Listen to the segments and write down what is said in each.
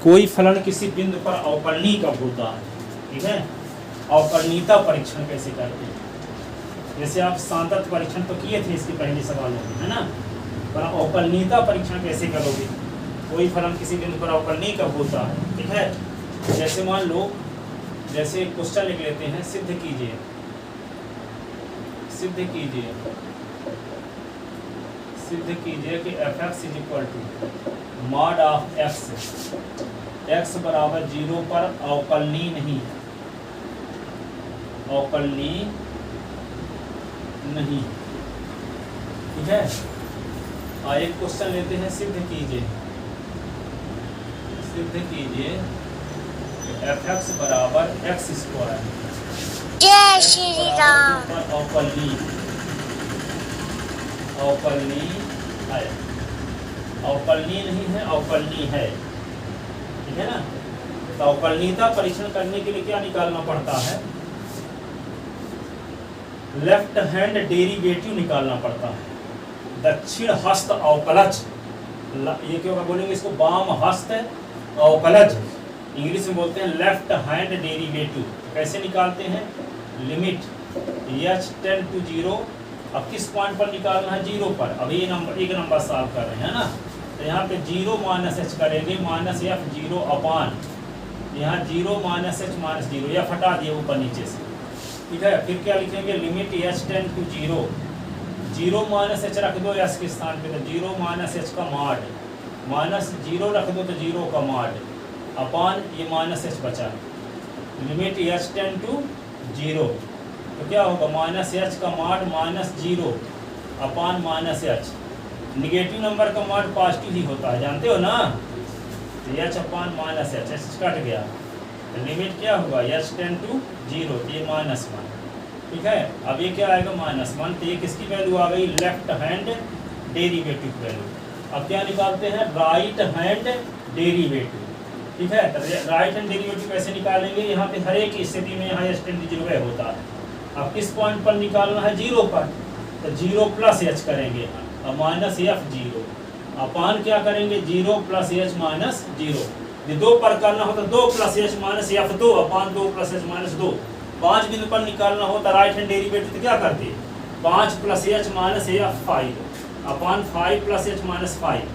कोई फलन किसी बिंदु पर अवकलनीय कब होता है, ठीक है। अवकलनीयता परीक्षण कैसे करते हैं, जैसे आप सांतत्य परीक्षण तो किए थे इसके पहले सवालों में, है ना, पर अवकलनीयता परीक्षण कैसे करोगे। कोई फलन किसी बिंदु पर अवकलनीय कब होता है, ठीक है। जैसे मान लो, जैसे क्वेश्चन लिख लेते हैं, सिद्ध कीजिए कि f(x) = mod ऑफ x बराबर 0 पर अवकलनीय नहीं है, ठीक है। एक क्वेश्चन लेते हैं, सिद्ध कीजिए कि f(x) बराबर x²। जय श्री राम। अवकलनीय नहीं है, अवकलनीय है, ठीक है ना। तो अवकलनीयता परीक्षण करने के लिए क्या निकालना पड़ता है, लेफ्ट हैंड डेरिवेटिव निकालना पड़ता है। दक्षिण हस्त अवकलज, ये क्यों बोलेंगे इसको, वाम हस्त अवकलज, इंग्लिश में बोलते हैं लेफ्ट हैंड डेरिवेटिव। कैसे निकालते हैं, लिमिट h टेंड टू 0, अब किस पॉइंट पर निकालना है, 0 पर। अभी ये नंबर एक नंबर सॉल्व कर रहे हैं ना, तो यहाँ पे 0 - h करेंगे, -f0 अपान, यहाँ 0 - h - 0, या हटा दिए ऊपर नीचे से, ठीक है। फिर क्या लिखेंगे, limit h tend to 0, 0 - h रख दो s के स्थान पे, तो 0 - h का मॉड, -0 रख दो तो 0 का मॉड, अपान ये -h बचा, लिमिट h टेंड टू 0, तो क्या होगा, -h का mod -0 upon -h। Negative number का मॉड पॉजिटिव ही होता है, जानते हो ना, तो h अपान -h, h कट गया, तो लिमिट क्या होगा, h टेंड टू 0, तो ये -1, ठीक है। अब ये क्या आएगा, -1, तो ये किसकी वैल्यू आ गई, लेफ्ट हैंड डेरिवेटिव वैल्यू। अब क्या निकालते हैं, राइट हैंड डेरिवेटिव, ठीक है। राइट हैंड डेरिवेटिव कैसे निकालेंगे, यहाँ पे हर एक स्थिति में यहाँ h टेंड टू 0 होता है। अब किस पॉइंट पर निकालना है, 0 पर, तो 0 + h करेंगे, और -f0 अपान क्या करेंगे, 0 + h - 0। ये 2 पर करना हो तो 2 + h - f2 अपान 2 + h - 2। 5 बिंदु पर निकालना हो तो राइट हैंड डेरिवेटिव तो क्या करते, 5 + h - f5 अपान 5 + h - 5,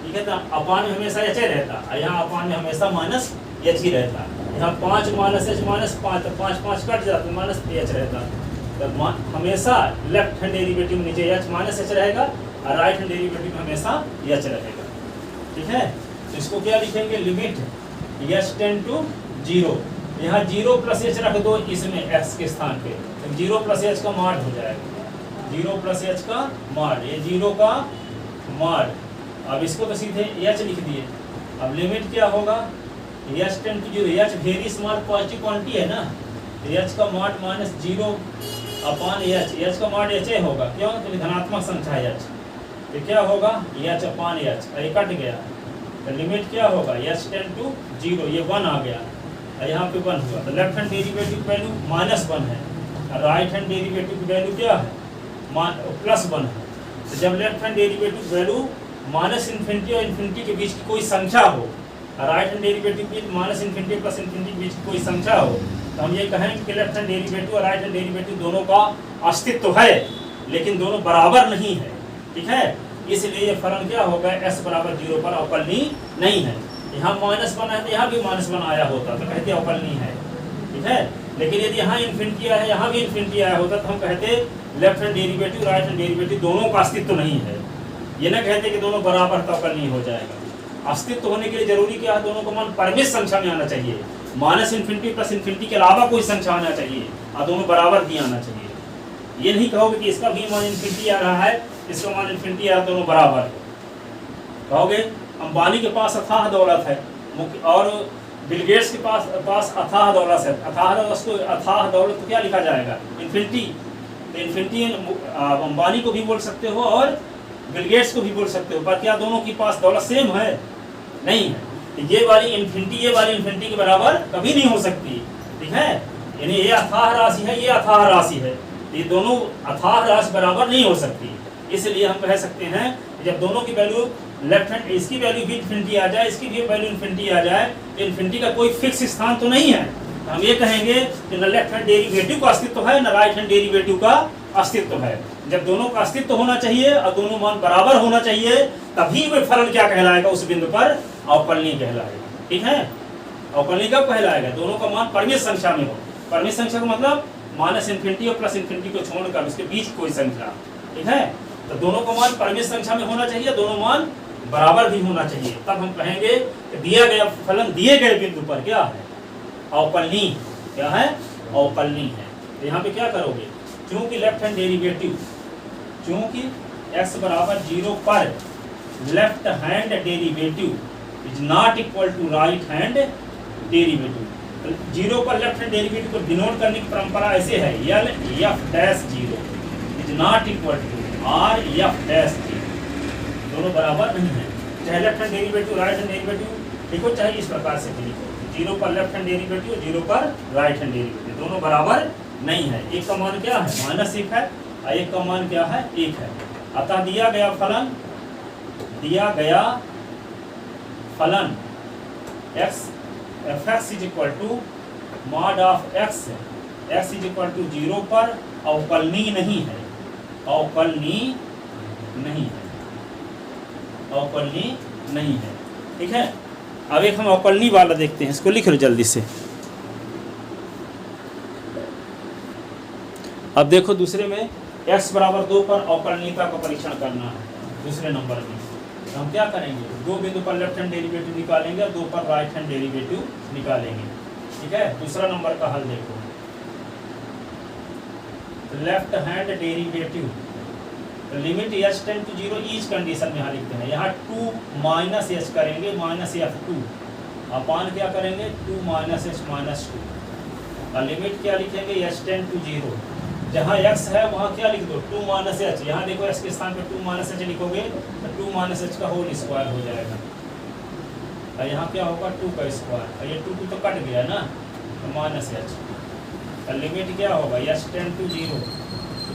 ठीक है। तो अपान में हमेशा h रहता है, यहाँ अपान में हमेशा -h ही रहता है। यहाँ 5 - h - 5, तो 5 5 कट जाता है, -h रहता, तो हमेशा लेफ्ट हैंड डेरिवेटिव में नीचे h - h रहेगा, और राइट हैंड डेरिवेटिव में हमेशा h रहेगा, ठीक है। तो इसको क्या लिखेंगे, लिमिट h टेंड टू 0, यहाँ 0 + h रख दो इसमें x के स्थान पे, तो 0 + h का मॉड हो जाएगा, 0 + h का मॉड, ये 0 का मॉड। अब इसको तो सीधे h लिख दिए। अब लिमिट क्या होगा, h tend to 0, h very small positive quantity है ना, तो h का मॉड -0 अपान h का मॉड h होगा, क्यों, तो धनात्मक संख्या है h, तो क्या होगा, h अपान h, ये कट गया, तो लिमिट क्या होगा, h टेंड टू 0, ये 1 आ गया, यहाँ पे 1 हुआ, तो लेफ्ट हैंड डेरिवेटिव वैल्यू -1 है, और राइट हैंड डेरिवेटिव वैल्यू क्या है, +1 है। तो जब लेफ्ट हैंड डेरिवेटिव वैल्यू -∞ और इन्फिनिटी के बीच की कोई संख्या हो, राइट हैंड डेरिवेटिव की -∞ + ∞ के बीच की कोई संख्या हो, तो हम ये कहेंगे कि लेफ्ट हैंड डेरिवेटिव और राइट हैंड डेरिवेटिव दोनों का अस्तित्व है, लेकिन दोनों बराबर नहीं है, ठीक है। इसलिए ये फलन क्या होगा, s बराबर 0 पर अवकलनीय नहीं है। यहाँ -1 है तो यहाँ भी -1 आया होता तो कहते अवकलनीय है, ठीक है। लेकिन यदि यहाँ इन्फिनिटी आया है, यहाँ भी इन्फिनिटी आया होता तो हम कहते left hand derivative right hand derivative दोनों का अस्तित्व नहीं है, ये ना कहते कि दोनों बराबर तो अवकलनीय हो जाएगा। अस्तित्व होने के लिए जरूरी क्या है, दोनों को मान परिमित संख्या में आना चाहिए, -∞ + ∞ के अलावा कोई संख्या आना चाहिए, और दोनों बराबर भी आना चाहिए। ये नहीं कहोगे कि इसका भी मान इन्फिनिटी आ रहा है, इसका मान इन्फिनिटी आ रहा है, दोनों बराबर कहोगे। अंबानी के पास अथाह दौलत है, और बिल गेट्स के पास अथाह दौलत है, अथाह दौलत को क्या लिखा जाएगा, इन्फिनिटी। तो इन्फिनिटी अंबानी को भी बोल सकते हो और बिल गेट्स को भी बोल सकते हो, पर क्या दोनों के पास दौलत सेम है, नहीं है। तो ये वाली इन्फिनिटी के बराबर कभी नहीं हो सकती, ठीक है। यानी ये अथाह राशि है, ये अथाह राशि है, ये दोनों अथाह राशि बराबर नहीं हो सकती। इसलिए हम कह सकते हैं जब दोनों की वैल्यू लेफ्ट हैंड इसकी वैल्यू भी इन्फिनिटी आ जाए, इसकी भी वैल्यू इन्फिनिटी आ जाए, तो इन्फिनिटी का कोई फिक्स स्थान तो नहीं है। हम ये कहेंगे कि न लेफ्ट हैंड डेरिवेटिव का अस्तित्व है, न राइट हैंड डेरिवेटिव का अस्तित्व है। जब दोनों का अस्तित्व होना चाहिए और दोनों मान बराबर होना चाहिए, तभी वह फलन क्या कहलाएगा, उस बिंदु पर अवकलनीय कहलाएगा। ठीक है, अवकलनीय कब कहलाएगा, दोनों का मान परिमित संख्या में हो। परिमित संख्या का मतलब माइनस इन्फिनिटी और प्लस इन्फिनिटी को छोड़कर उसके बीच कोई संख्या। ठीक है, तो दोनों का मान परिमित संख्या में होना चाहिए, दोनों मान बराबर भी होना चाहिए, तब हम कहेंगे कि दिया गया फलन दिए गए बिंदु पर क्या है, अवकलनीय। क्या है, अवकलनीय है। तो यहाँ पे क्या करोगे, चूंकि लेफ्ट हैंड डेरिवेटिव, चूंकि x बराबर 0 पर left hand derivative is not equal to right hand derivative. 0 पर लेफ्ट हैंड डेरिवेटिव को डिनोट करने की परंपरा ऐसे है, L F dash 0 is not equal to R F dash 0, दोनों बराबर नहीं है। चाहे left hand derivative right hand derivative लिखो, चाहे इस प्रकार से भी लिखो, 0 पर लेफ्ट हैंड डेरिवेटिव, 0 पर राइट हैंड डेरिवेटिव, दोनों बराबर नहीं है। एक का मान क्या है, -1 है, और एक का मान क्या है, 1 है। अतः दिया गया फलन x f(x) is equal to mod of x is equal to 0 पर अवकलनीय नहीं है, अवकलनीय नहीं है, अवकलनीय नहीं है। ठीक है, अब एक हम अवकलनीय वाला देखते हैं, इसको लिख लो जल्दी से। अब देखो दूसरे में x बराबर 2 पर अवकलनीयता का परीक्षण करना है। दूसरे नंबर में तो हम क्या करेंगे, 2 बिंदु पर लेफ्ट हैंड डेरिवेटिव निकालेंगे और 2 पर राइट हैंड डेरिवेटिव निकालेंगे। ठीक है, दूसरा नंबर का हल देखो, left hand derivative limit h tend to 0 each condition में यहाँ लिखते हैं। यहाँ 2 माइनस h करेंगे, माइनस f2 अपान क्या करेंगे, 2 माइनस h माइनस 2, और लिमिट क्या लिखेंगे, h टेंड टू 0। जहाँ x है वहाँ क्या लिख दो, 2 माइनस h। यहाँ देखो x के स्थान पे 2 माइनस h लिखोगे तो 2 माइनस h का होल स्क्वायर हो जाएगा, और यहाँ क्या होगा, 2 का स्क्वायर, और ये 2 तो कट गया ना, तो माइनस h। और लिमिट क्या होगा, h टेंड टू 0,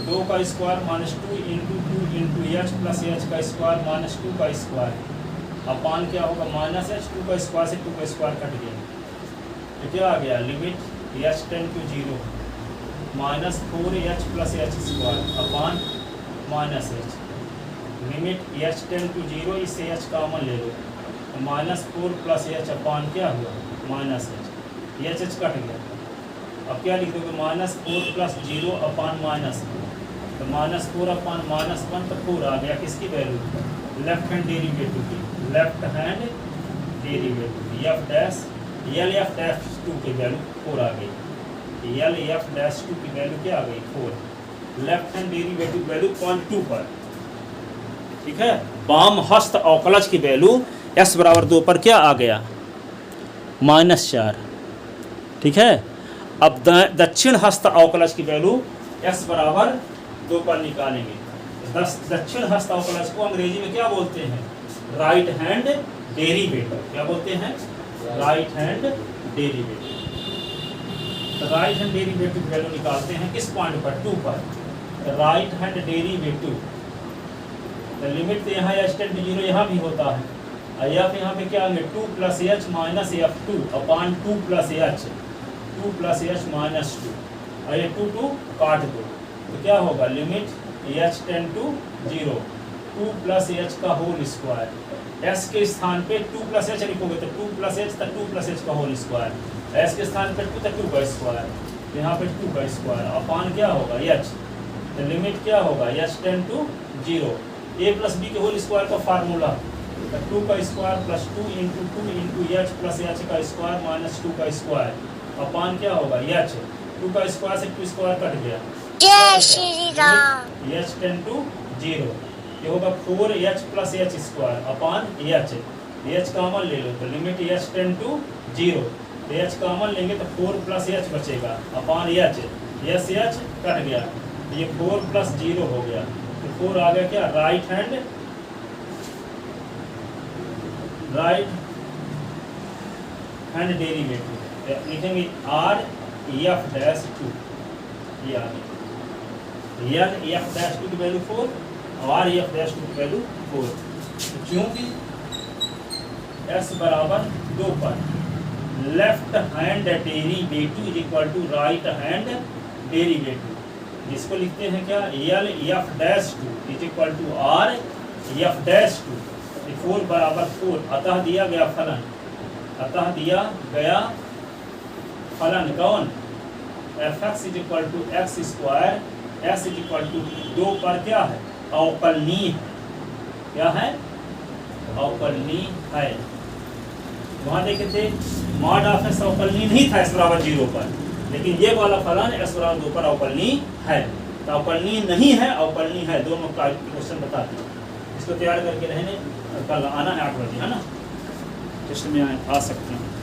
2 का square minus 2 into h plus h का स्क्वायर माइनस 2 का स्क्वायर, अपान क्या होगा, माइनस h, 2 का स्क्वायर से 2 का स्क्वायर कट गया, तो क्या आ गया, limit h tend to 0 minus 4h plus h square upon minus h, limit h tend to 0, इससे h कॉमन ले लो, तो माइनस 4 प्लस h अपान क्या हुआ, माइनस h, h कट गया। अब क्या लिख दोगे, माइनस 4 प्लस 0 अपान माइनस, तो माइनस 4 अपान माइनस 1, तो 4 आ गया किसकी वैल्यू, लेफ्ट हैंड डेरिवेटिव की, left hand derivative F dash L F dash 2 की वैल्यू 4 आ गई, यल एफ डैश 2 की वैल्यू क्या आ गई, 4। लेफ्ट हैंड डेरिवेटिव वैल्यू 0.2 पर। ठीक है, वाम हस्त अवकलज की वैल्यू s बराबर 2 पर क्या आ गया, -4। ठीक है, अब दक्षिण हस्त अवकलज की वैल्यू s बराबर 2 पर निकालेंगे। दक्षिण हस्त अवकलज को अंग्रेजी में क्या बोलते हैं, राइट हैंड डेरिवेटिव। क्या बोलते हैं, राइट हैंड डेरिवेटिव। तो राइट हैंड डेरिवेटिव वैल्यू निकालते हैं किस पॉइंट पर, 2 पर। राइट हैंड डेरिवेटिव तो लिमिट तो यहाँ h टेंड टू 0 यहाँ भी होता है, और यहाँ पे क्या होंगे, 2 plus h minus f2 upon 2 plus h, 2 plus h minus 2, और ये 2 काट दो, तो क्या होगा, limit h tend to 0 2 plus h का होल स्क्वायर, s के स्थान पे 2 प्लस h लिखोगे तो 2 प्लस h तो 2 प्लस h का होल स्क्वायर, s के स्थान पे 2 तो 2 का स्क्वायर, तो यहाँ पे 2 का स्क्वायर अपान क्या होगा, h, तो लिमिट क्या होगा, h tend to 0, a plus b के होल स्क्वायर का फार्मूला, तो 2 का square plus 2 into h plus h का स्क्वायर माइनस 2 का स्क्वायर अपान क्या होगा, h, 2 का स्क्वायर से 2 स्क्वायर कट गया, जय Shri Ram. h tend to 0, ये होगा 4h plus h square upon h, h common ले लो तो लिमिट h टेंड टू 0, तो h कॉमन लेंगे तो 4 प्लस h बचेगा अपान h, h कट गया, ये 4 प्लस 0 हो गया, तो 4 आ गया क्या, राइट हैंड डेरिवेटिव लिखेंगे r f डैश 2, ये आ गया, यल f डैश 2 की वैल्यू 4 और r f डैश 2 की वैल्यू 4। क्योंकि x बराबर 2 पर left hand derivative is equal to right hand derivative, जिसको लिखते हैं क्या, L F dash two is equal to R F dash two, 4 बराबर 4, अतः दिया गया फलन, अतः दिया गया फलन कौन, f x is equal to x square, x is equal to 2 पर क्या है, अवकलनीय है, क्या है, अवकलनीय है। वहाँ देखे थे मॉड ऑफ एक्स अवकलनीय नहीं था x बराबर 0 पर, लेकिन ये वाला फलन x बराबर 2 पर अवकलनीय है, तो अवकलनीय नहीं है अवकलनीय है, दोनों का क्वेश्चन बताते हैं। इसको तैयार करके रहने, कल आना है 8 बजे, है ना, टेस्ट में आ सकते हैं।